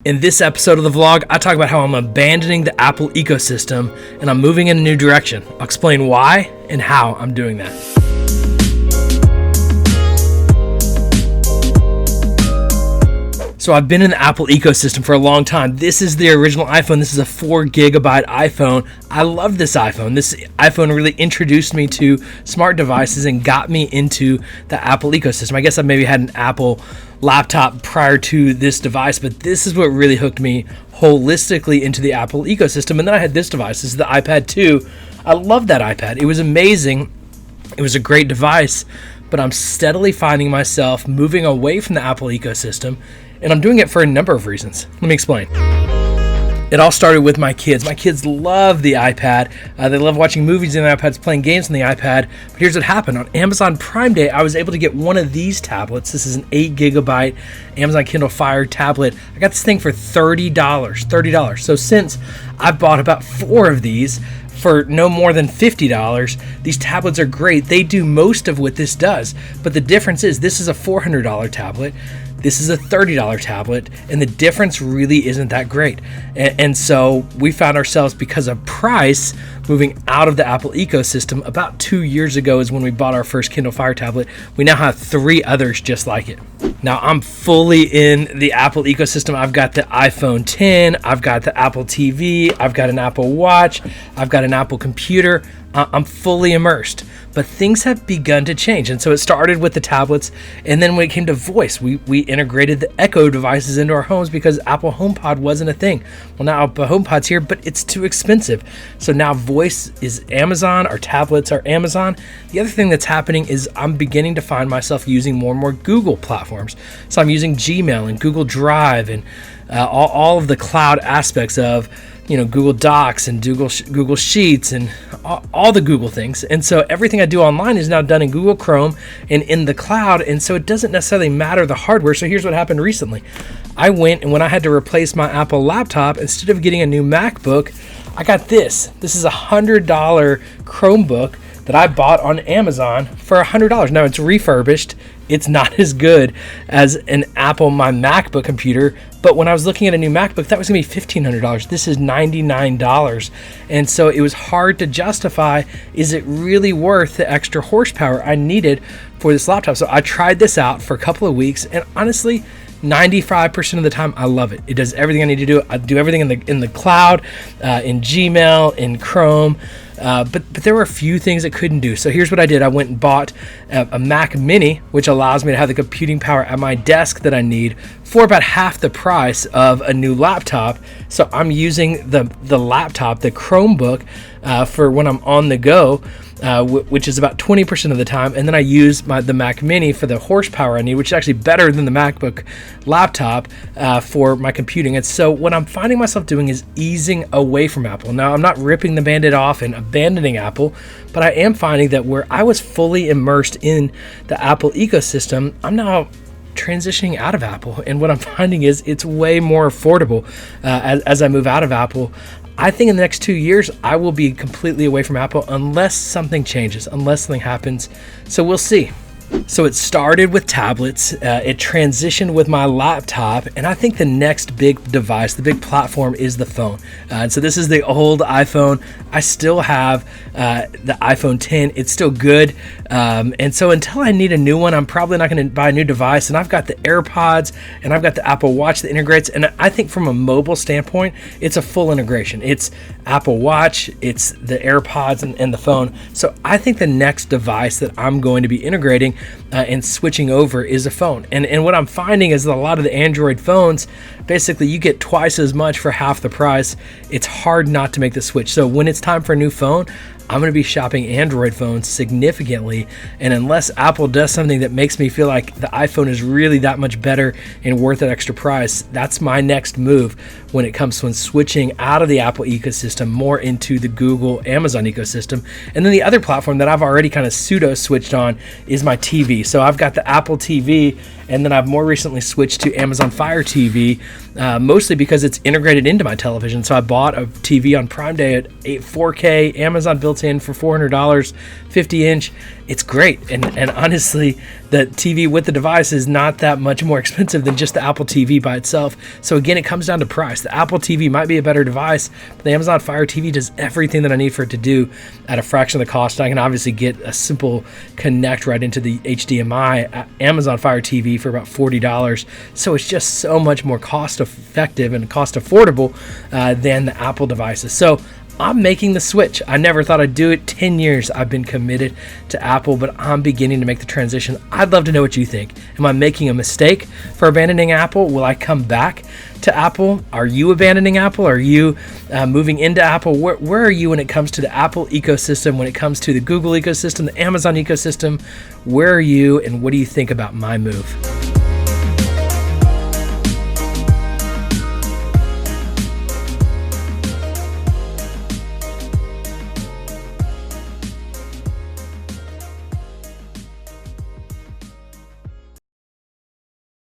In this episode of the vlog, I talk about how I'm abandoning the Apple ecosystem and I'm moving in a new direction. I'll explain why and how I'm doing that. So I've been in the Apple ecosystem for a long time. This is the original iPhone. This is a 4 gigabyte iPhone. I love this iPhone. This iPhone really introduced me to smart devices and got me into the Apple ecosystem. I guess I maybe had an Apple laptop prior to this device, but this is what really hooked me holistically into the Apple ecosystem. And then I had this device. This is the iPad 2. I love that iPad. It was amazing. It was a great device, but I'm steadily finding myself moving away from the Apple ecosystem. And I'm doing it for a number of reasons. Let me explain. It all started with my kids. My kids love the iPad. They love watching movies on the iPads, playing games on the iPad. But here's what happened. On Amazon Prime Day, I was able to get one of these tablets. This is an 8 gigabyte Amazon Kindle Fire tablet. I got this thing for $30. So since I've bought about 4 of these for no more than $50, these tablets are great. They do most of what this does. But the difference is this is a $400 tablet. This is a $30 tablet, and the difference really isn't that great. And so we found ourselves, because of price, moving out of the Apple ecosystem. About 2 years ago is when we bought our first Kindle Fire tablet. We now have 3 others just like it. Now I'm fully in the Apple ecosystem. I've got the iPhone 10, I've got the Apple TV, I've got an Apple Watch, I've got an Apple computer. I'm fully immersed, but things have begun to change. And so it started with the tablets. And then when it came to voice, we integrated the Echo devices into our homes because Apple HomePod wasn't a thing. Well, now Apple HomePod's here, but it's too expensive. So now voice is Amazon, our tablets are Amazon. The other thing that's happening is I'm beginning to find myself using more and more Google platforms. So I'm using Gmail and Google Drive and all of the cloud aspects of Google Docs and Google Sheets and all the Google things. And so everything I do online is now done in Google Chrome and in the cloud. And so it doesn't necessarily matter the hardware. So here's what happened recently. I went, and when I had to replace my Apple laptop, instead of getting a new MacBook, I got this. This is a $100 Chromebook that I bought on Amazon for $100. Now it's refurbished. It's not as good as an Apple, my MacBook computer. But when I was looking at a new MacBook, that was gonna be $1,500. This is $99. And so it was hard to justify, is it really worth the extra horsepower I needed for this laptop? So I tried this out for a couple of weeks, and honestly, 95% of the time, I love it. It does everything I need to do. I do everything in the cloud, in Gmail, in Chrome. But there were a few things it couldn't do. So here's what I did. I went and bought a Mac Mini, which allows me to have the computing power at my desk that I need for about half the price of a new laptop. So I'm using the laptop, the Chromebook, for when I'm on the go, which is about 20% of the time. And then I use the Mac Mini for the horsepower I need, which is actually better than the MacBook laptop for my computing. And so what I'm finding myself doing is easing away from Apple. Now, I'm not ripping the Band-Aid off and abandoning Apple, but I am finding that where I was fully immersed in the Apple ecosystem, I'm now transitioning out of Apple. And what I'm finding is it's way more affordable as I move out of Apple. I think in the next 2 years, I will be completely away from Apple unless something changes, unless something happens. So we'll see. So it started with tablets, it transitioned with my laptop, and I think the next big device, the big platform, is the phone. And so this is the old iPhone. I still have the iPhone 10. It's still good. And so until I need a new one, I'm probably not going to buy a new device. And I've got the AirPods and I've got the Apple Watch that integrates. And I think from a mobile standpoint, it's a full integration. It's Apple Watch, it's the AirPods and the phone. So I think the next device that I'm going to be integrating and switching over is a phone. And what I'm finding is that a lot of the Android phones, basically you get twice as much for half the price. It's hard not to make the switch. So when it's time for a new phone, I'm going to be shopping Android phones significantly. And unless Apple does something that makes me feel like the iPhone is really that much better and worth that extra price, that's my next move when it comes to switching out of the Apple ecosystem more into the Google, Amazon ecosystem. And then the other platform that I've already kind of pseudo switched on is my TV. So I've got the Apple TV, and then I've more recently switched to Amazon Fire TV, mostly because it's integrated into my television. So I bought a TV on Prime Day at 4K, Amazon built in for $400, 50-inch, it's great. And honestly, the TV with the device is not that much more expensive than just the Apple TV by itself. So again, it comes down to price. The Apple TV might be a better device, but the Amazon Fire TV does everything that I need for it to do at a fraction of the cost. I can obviously get a simple connect right into the HDMI Amazon Fire TV for about $40. So it's just so much more cost effective and cost affordable than the Apple devices. So I'm making the switch. I never thought I'd do it. 10 years I've been committed to Apple, but I'm beginning to make the transition. I'd love to know what you think. Am I making a mistake for abandoning Apple? Will I come back to Apple? Are you abandoning Apple? Are you moving into Apple? Where are you when it comes to the Apple ecosystem, when it comes to the Google ecosystem, the Amazon ecosystem? Where are you, and what do you think about my move?